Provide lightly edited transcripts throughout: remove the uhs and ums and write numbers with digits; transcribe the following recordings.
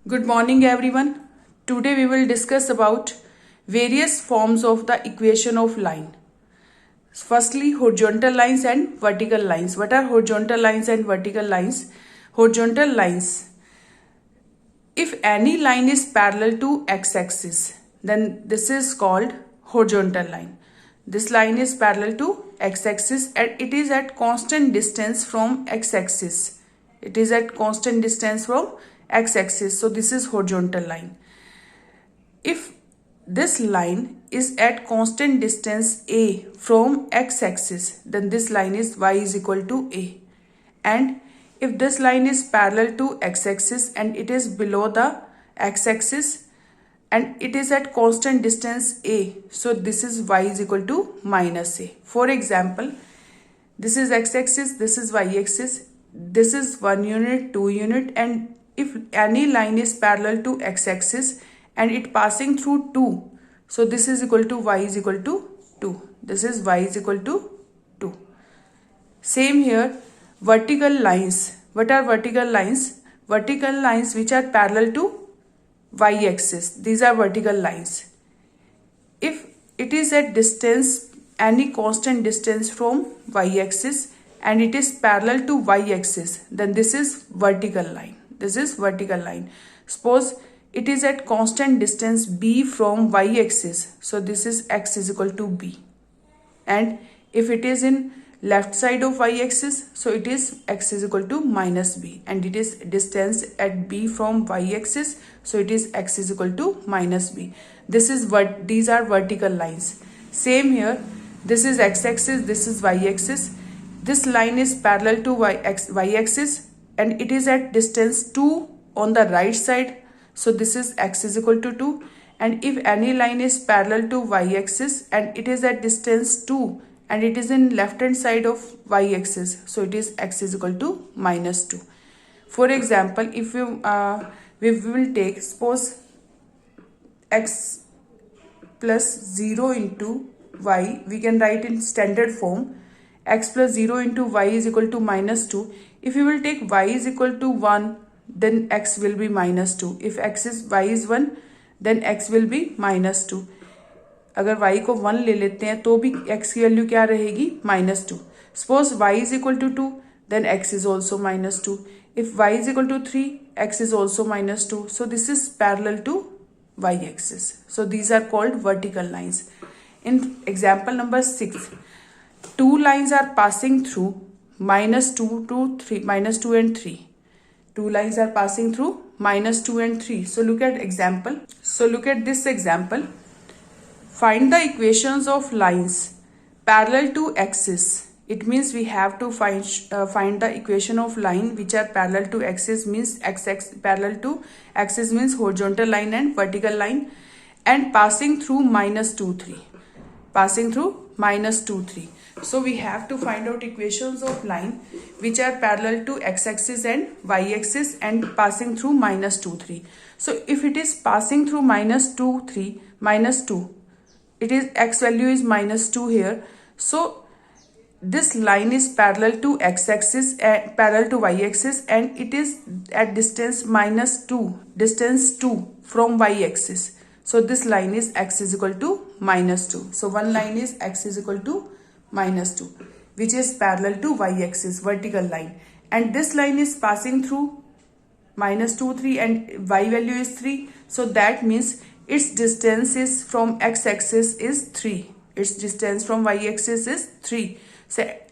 Good morning everyone. Today we will discuss about various forms of the equation of line. Firstly, horizontal lines and vertical lines. What are horizontal lines and vertical lines? Horizontal lines. If any line is parallel to x-axis, then this is called horizontal line. This line is parallel to x-axis and it is at constant distance from x-axis. It is at constant distance from x-axis. So this is horizontal line. If this line is at constant distance a from x-axis, then this line is y is equal to a. And if this line is parallel to x-axis and it is below the x-axis and it is at constant distance a, so this is y is equal to minus a. For example, this is x-axis, this is y-axis, this is 1 unit, 2 unit, and if any line is parallel to x-axis and it passing through 2, so this is equal to y is equal to 2. This is y is equal to 2. Same here, vertical lines. What are vertical lines? Vertical lines which are parallel to y-axis. These are vertical lines. If it is at distance, any constant distance from y-axis and it is parallel to y-axis, then this is vertical line. This is vertical line. Suppose it is at constant distance b from y-axis. So this is x is equal to b. And if it is in left side of y-axis, so it is x is equal to minus b. And it is distance at b from y-axis, so it is x is equal to minus b. This is what these are vertical lines. Same here. This is x-axis, this is y-axis. This line is parallel to y-axis and it is at distance 2 on the right side. So this is x is equal to 2. And if any line is parallel to y-axis and it is at distance 2 and it is in left hand side of y-axis, so it is x is equal to minus 2. For example, if we will take, suppose x plus 0 into y, we can write in standard form, x plus 0 into y is equal to minus 2. If you will take y is equal to 1, then x will be minus 2. If y is 1, then x will be minus 2. अगर y को 1 ले लेते हैं तो भी x की value क्या रहेगी? minus 2. Suppose y is equal to 2, then x is also minus 2. If y is equal to 3, x is also minus 2. So this is parallel to y-axis. So these are called vertical lines. In example number 6, two lines are passing through minus 2 and 3. Two lines are passing through minus 2 and 3. So look at example. So look at this example. Find the equations of lines parallel to axis. It means we have to find the equation of line which are parallel to axis, means parallel to axis means horizontal line and vertical line, and passing through minus 2, 3. Passing through minus 2, 3. So we have to find out equations of line which are parallel to x-axis and y-axis and passing through minus 2, 3. So if it is passing through minus 2, 3, minus 2, it is x value is minus 2 here. So this line is parallel to x-axis, parallel to y-axis, and it is at distance minus 2, distance 2 from y-axis. So this line is x is equal to minus 2. So one line is x is equal to minus 2, which is parallel to y-axis, vertical line. And this line is passing through minus 2, 3 and y value is 3. So that means its distance is from x-axis is 3. Its distance from y-axis is 3.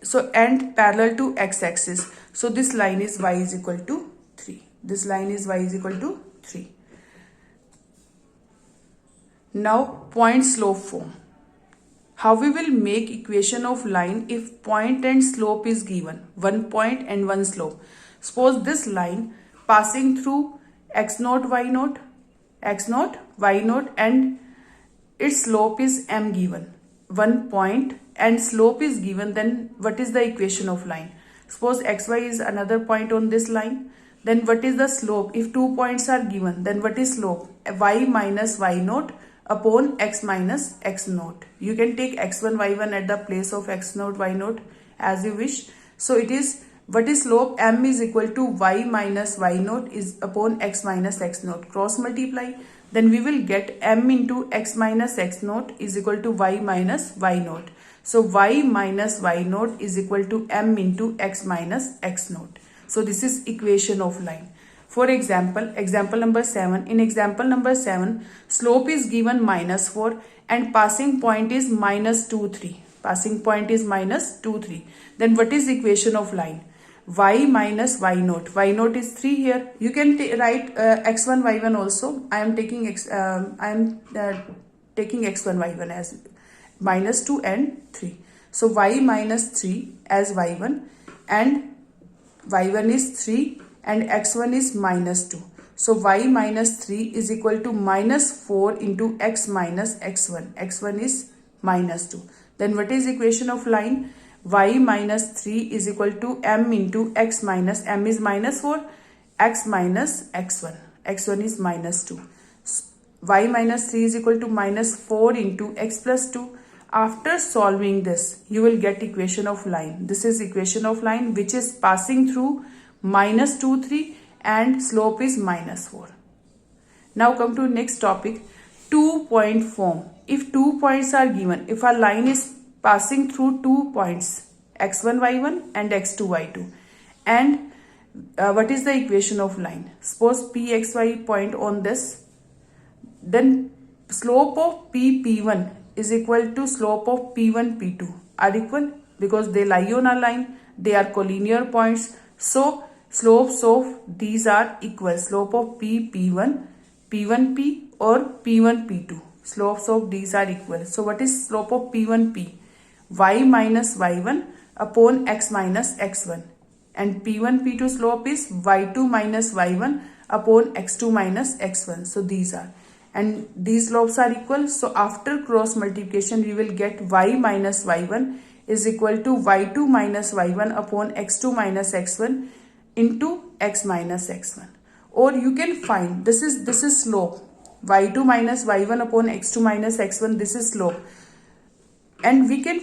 So and parallel to x-axis. So this line is y is equal to 3. This line is y is equal to 3. Now point slope form. How we will make equation of line if point and slope is given. One point and one slope. Suppose this line passing through x0, y0, x0, y0 and its slope is m given. One point and slope is given, then what is the equation of line? Suppose xy is another point on this line. Then what is the slope? If 2 points are given, then what is slope? Y minus y0 upon x minus x0. You can take x1, y1 at the place of x0, y0 as you wish. So it is what is slope? M is equal to y minus y naught is upon x minus x naught. Cross multiply, then we will get m into x minus x naught is equal to y minus y naught. So y minus y naught is equal to m into x minus x naught. So this is equation of line. For example, example number 7. In example number 7, slope is given -4 and passing point is -2, 3. Passing point is -2, 3. Then what is equation of line? Y minus y naught. Y naught is 3 here. You can write x1 y1 also. I am taking x1 y1 as -2 and 3. So y minus 3 as y1 and y1 is 3 and x1 is -2. So y minus 3 is equal to -4 into x minus x1. x1 is -2. Then what is equation of line? Y minus 3 is equal to m into x minus, m is -4, x minus x1. x1 is -2. Y minus 3 is equal to -4 into x plus 2. After solving this, you will get equation of line. This is equation of line which is passing through -2, 3 and slope is -4. Now come to next topic, 2-point form. If 2 points are given, if a line is passing through 2 points, x1 y1 and x2 y2, and what is the equation of line? Suppose pxy point on this, then slope of p1 is equal to slope of p1 p2 are equal because they lie on a line, they are collinear points. So slopes of these are equal. Slope of p1 p or p1 p2, slopes of these are equal. So what is slope of p1 p? Y minus y1 upon x minus x1, and p1 p2 slope is y2 minus y1 upon x2 minus x1. So these are, and these slopes are equal. So after cross multiplication we will get y minus y1 is equal to y2 minus y1 upon x2 minus x1 into x minus x1. Or you can find this is slope, y2 minus y1 upon x2 minus x1, this is slope. And we can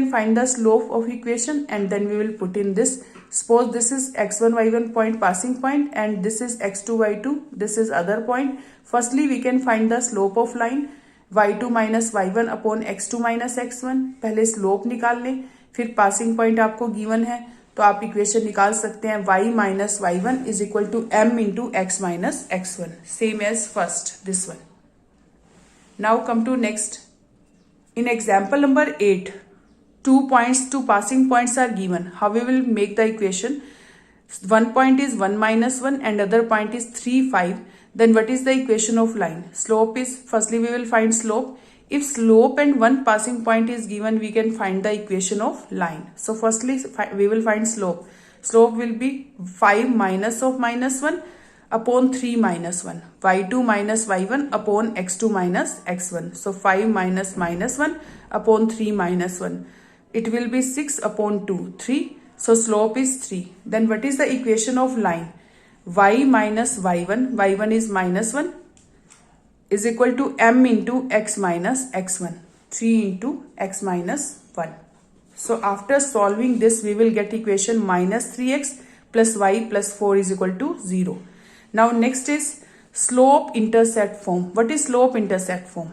find the slope of equation and then we will put in this. Suppose this is x1 y1 point, passing point, and this is x2 y2, this is other point. Firstly we can find the slope of line y2 minus y1 upon x2 minus x1. पहले slope निकाल लें, फिर passing point आपको given है तो आप equation निकाल सकते हैं y minus y1 is equal to m into x minus x1, same as first this one. Now come to next. In example number 8, 2 points, 2 passing points are given. How we will make the equation? One point is 1 minus 1 and other point is 3, 5. Then what is the equation of line? Slope is, firstly we will find slope. If slope and one passing point is given, we can find the equation of line. So firstly we will find slope. Slope will be 5 minus of -1 upon 3 minus 1, y2 minus y1 upon x2 minus x1. So 5 minus -1 upon 3 minus 1. It will be 6 upon 2, 3. So slope is 3. Then what is the equation of line? Y minus y1, y1 is -1, is equal to m into x minus x1, 3 into x minus 1. So after solving this, we will get equation -3x plus y plus 4 is equal to 0. Now next is slope intercept form. What is slope intercept form?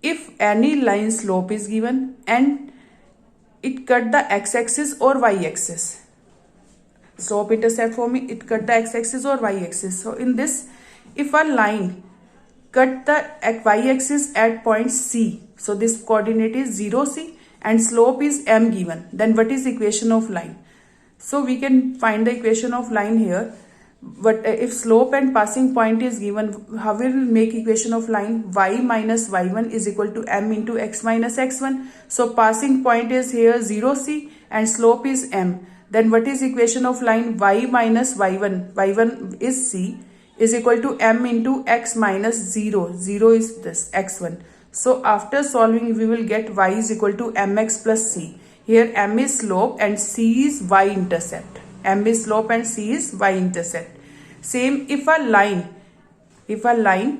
If any line slope is given and it cut the x-axis or y-axis. Slope intercept form, it cut the x-axis or y-axis. So in this, if a line cut the y-axis at point C, so this coordinate is 0C and slope is m given, then what is equation of line? So we can find the equation of line here. But if slope and passing point is given, how we will make equation of line? Y minus y1 is equal to m into x minus x1. So passing point is here 0C and slope is m. Then what is equation of line? Y minus y1, y1 is C, is equal to m into x minus 0. 0 is this x1. So after solving we will get y is equal to mx plus c. Here m is slope and c is y intercept. M is slope and C is y intercept. Same if a line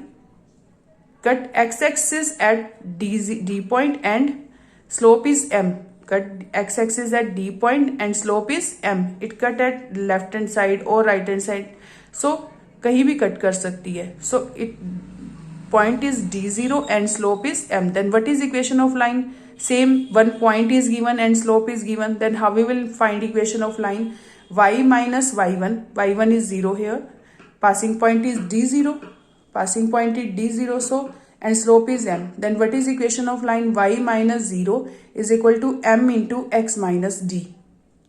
cut x-axis at D point and slope is m, cut x-axis at D point and slope is m. It cut at left hand side or right hand side. So कहीं भी cut कर सकती है. So it point is D0 and slope is m. Then what is equation of line? Same, one point is given and slope is given. Then how we will find equation of line? Y minus y1. Y1 is 0 here. Passing point is D0. Passing point is D0. So and slope is m. Then what is equation of line? Y minus 0 is equal to m into x minus d.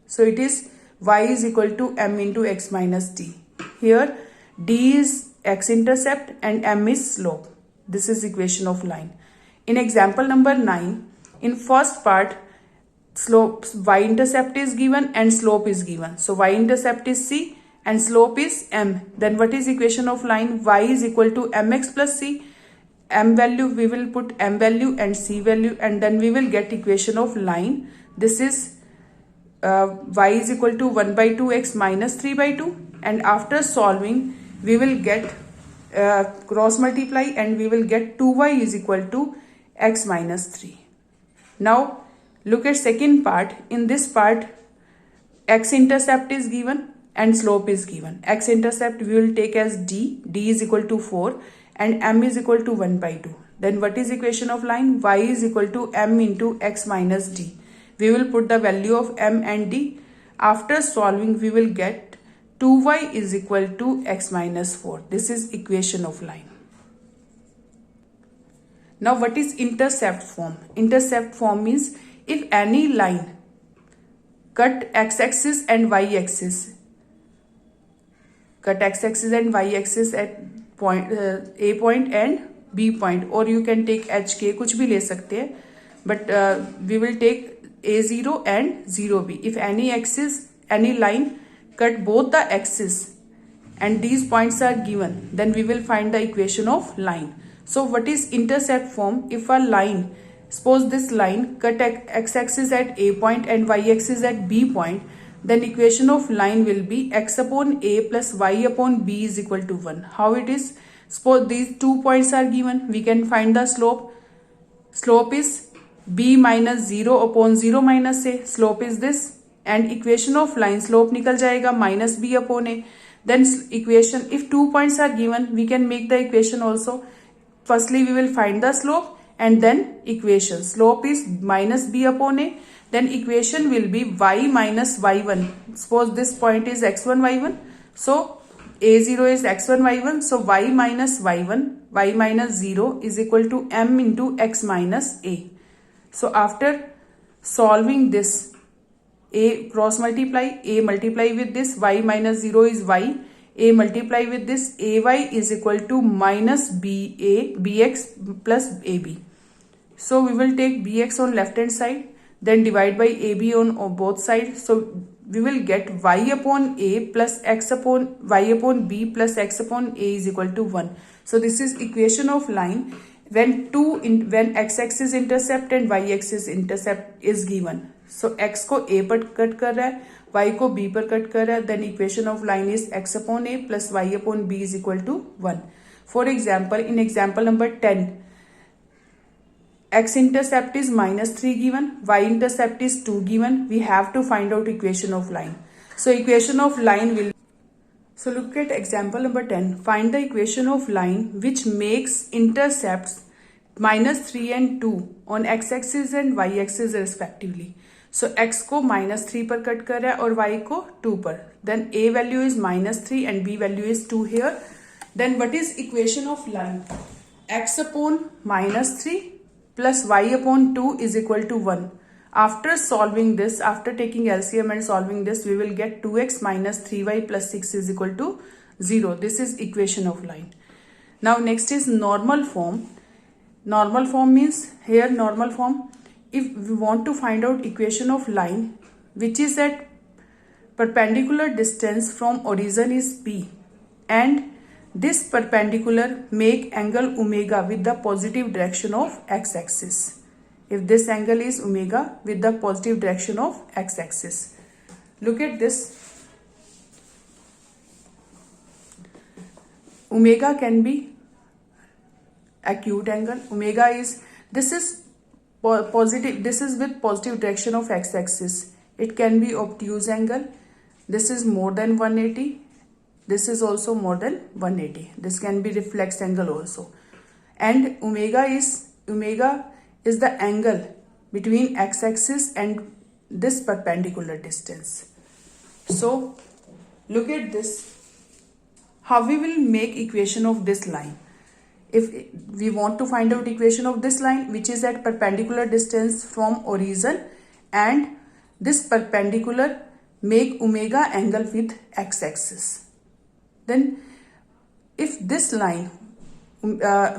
So it is y is equal to m into x minus d. Here d is x-intercept and m is slope. This is equation of line. In example number 9, in first part, slope y-intercept is given and slope is given. So y-intercept is c and slope is m. Then what is equation of line? Y is equal to mx plus c. M value, we will put m value and c value, and then we will get equation of line. This is y is equal to 1 by 2x minus 3 by 2, and after solving we will get cross multiply and we will get 2y is equal to x minus 3. Now look at second part. In this part, x-intercept is given and slope is given. X-intercept we will take as d. D is equal to 4 and m is equal to 1 by 2. Then what is equation of line? Y is equal to m into x minus d. We will put the value of m and d. After solving we will get 2y is equal to x minus 4. This is equation of line. Now what is intercept form? Intercept form means if any line cut x-axis and y-axis, cut x-axis and y-axis at point A point and B point, or you can take HK, कुछ भी ले सकते हैं, but we will take A0 and 0B. If any axis, any line cut both the axis and these points are given, then we will find the equation of line. So what is intercept form? If a line, suppose this line cut x-axis at A point and y-axis at B point, then equation of line will be x upon a plus y upon b is equal to 1. How it is? Suppose these 2 points are given. We can find the slope. Slope is b minus 0 upon 0 minus a. Slope is this. And equation of line, slope निकल जाएगा minus b upon a. Then equation, if 2 points are given, we can make the equation also. Firstly, we will find the slope and then equation. Slope is minus b upon a. Then equation will be y minus y1. Suppose this point is x1, y1. So a0 is x1, y1. So y minus y1, y minus 0 is equal to m into x minus a. So after solving this, a cross multiply, a multiply with this, y minus 0 is y. A multiply with this, ay is equal to minus bx plus ab. So we will take bx on left hand side, then divide by AB on both sides. So we will get y upon a plus x upon y upon b plus x upon a is equal to 1. So this is equation of line when when x-axis intercept and y-axis intercept is given. So x को a पर cut कर रहा है, y को b पर cut कर रहा है. Then equation of line is x upon a plus y upon b is equal to 1. For example, in example number 10. X-intercept is minus 3 given, y-intercept is 2 given. We have to find out equation of line. So equation of line will... So look at example number 10. Find the equation of line which makes intercepts minus 3 and 2 on x-axis and y-axis respectively. So x को minus 3 पर cut कर रहा है और y को 2 पर. Then a value is minus 3 and b value is 2 here. Then what is equation of line? X upon minus 3 plus y upon 2 is equal to 1. After solving this, after taking LCM and solving this, we will get 2x minus 3y plus 6 is equal to 0. This is equation of line. Now next is normal form. Normal form means, here normal form, if we want to find out equation of line which is at perpendicular distance from origin is P, and this perpendicular make angle omega with the positive direction of x-axis. If this angle is omega with the positive direction of x-axis. Look at this. Omega can be acute angle. Omega is, this is positive, this is with positive direction of x-axis. It can be obtuse angle. This is more than 180. This is also more than 180. This can be reflex angle also. And omega is the angle between x-axis and this perpendicular distance. So look at this. How we will make equation of this line. If we want to find out equation of this line which is at perpendicular distance from origin, and this perpendicular make omega angle with x-axis. Then if this line,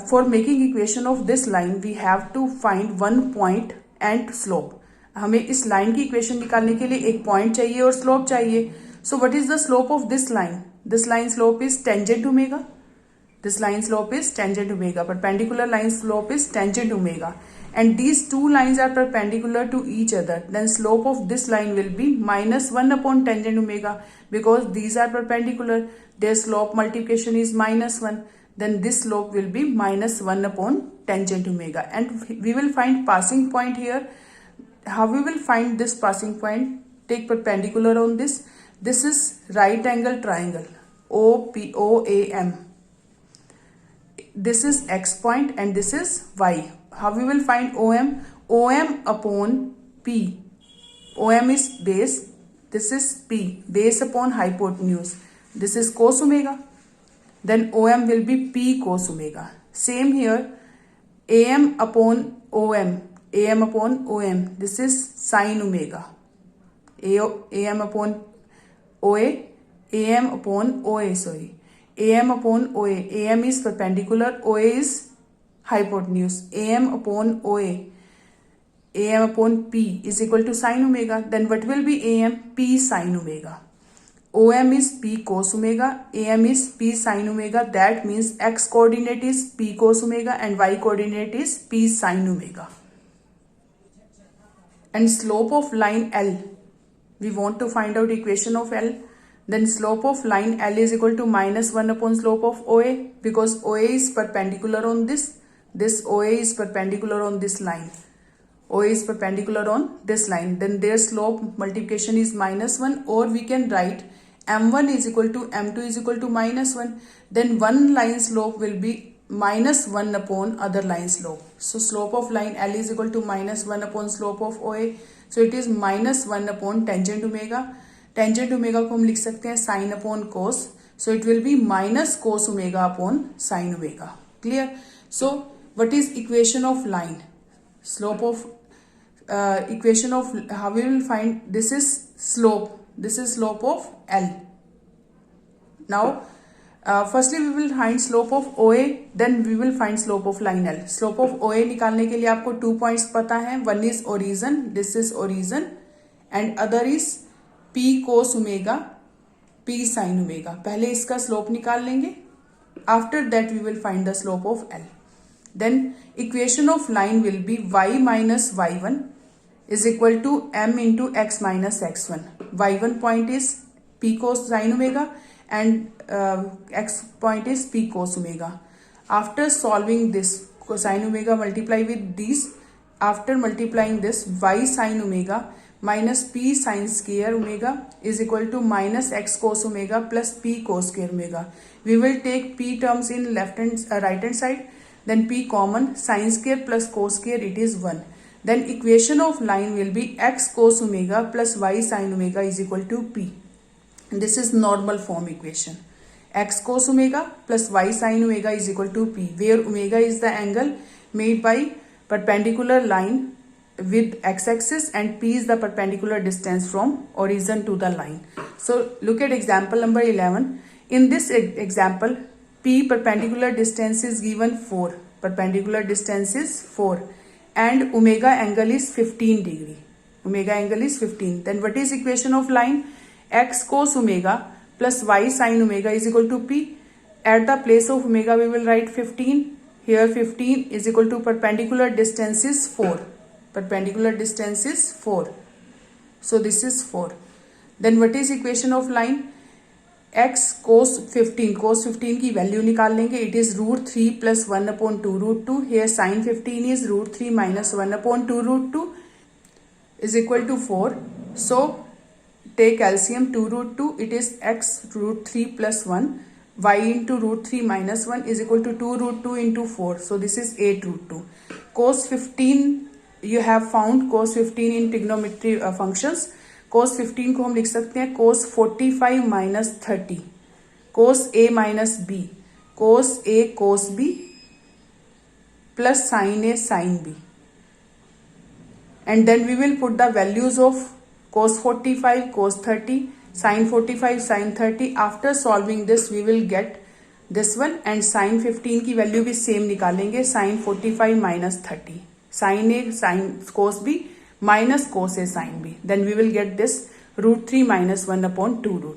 for making equation of this line we have to find one point and slope. हमें इस line की equation निकालने के लिए एक point चाहिए और slope चाहिए. So what is the slope of this line? This line slope is tangent omega. This line slope is tangent omega. Perpendicular line slope is tangent omega. And these two lines are perpendicular to each other. Then slope of this line will be minus 1 upon tangent omega. Because these are perpendicular, their slope multiplication is minus 1. Then this slope will be minus 1 upon tangent omega. And we will find passing point here. How we will find this passing point? Take perpendicular on this. This is right angle triangle OAM. This is x point and this is y. How we will find OM? OM upon P. OM is base. This is P. Base upon hypotenuse. This is cos omega. Then OM will be P cos omega. Same here. AM upon OM. AM upon OM. This is sin omega. AM upon OA, AM upon OA, sorry. AM upon OA. AM is perpendicular, OA is hypotenuse. AM upon OA. AM upon P is equal to sin omega. Then what will be AM? P sin omega. OM is P cos omega. AM is P sin omega. That means x coordinate is P cos omega and y coordinate is P sin omega. And slope of line L. We want to find out equation of L. Then slope of line L is equal to minus 1 upon slope of OA, because OA is perpendicular on this. This OA is perpendicular on this line. OA is perpendicular on this line. Then their slope multiplication is minus 1, or we can write M1 is equal to M2 is equal to minus 1. Then one line slope will be minus 1 upon other line slope. So slope of line L is equal to minus 1 upon slope of OA. So it is minus 1 upon tangent omega. Tangent omega को हम लिख सकते हैं sin upon cos. So it will be minus cos omega upon sin omega. Clear? So what is equation of line? Slope of equation of, how we will find, this is slope. This is slope of L. Now firstly we will find slope of OA, then we will find slope of line L. Slope of OA निकालने के लिए आपको 2 points पता है. One is origin, this is origin, and other is P cos omega, P sin omega. पहले इसका slope निकाल लेंगे. After that we will find the slope of L. Then equation of line will be y minus y1 is equal to m into x minus x1. Y1 point is P cos sin omega and x point is P cos omega. After solving this, cosine omega multiply with these. After multiplying this, y sin omega minus P sin square omega is equal to minus x cos omega plus P cos square omega. We will take P terms in left and right hand side. Then P common, sin square plus cos square, it is 1. Then equation of line will be x cos omega plus y sin omega is equal to P. This is normal form equation. X cos omega plus y sin omega is equal to P, where omega is the angle made by perpendicular line with x-axis and P is the perpendicular distance from origin to the line. So look at example number 11. In this example, P perpendicular distance is given 4. Perpendicular distance is 4 and omega angle is 15 degree. Omega angle is 15. Then what is equation of line? X cos omega plus y sin omega is equal to P. At the place of omega we will write 15. Here 15 is equal to perpendicular distance is 4. Perpendicular distance is 4. So this is 4. Then what is equation of line? x cos 15 की value निकाल लेंगे. It is √3 + 1/2 √2. Here sin 15 is √3 - 1/2 √2 is equal to 4. So take LCM 2 √2. It is x √3 + 1. Y into √3 - 1 is equal to 2 √2 into 4. So this is 8 √2. Cos 15 you have found cos 15 in trigonometry functions. cos 15 को हम लिख सकते हैं cos 45 - 30 cos a - b cos a cos b plus sin a sin b, and then we will put the values of cos 45 cos 30 sin 45 sin 30. After solving this we will get this one, and sin 15 की value भी same निकालेंगे. sin 45 - 30 sin a sin cos b minus cos a sin b, then we will get this √3 - 1/2 √2.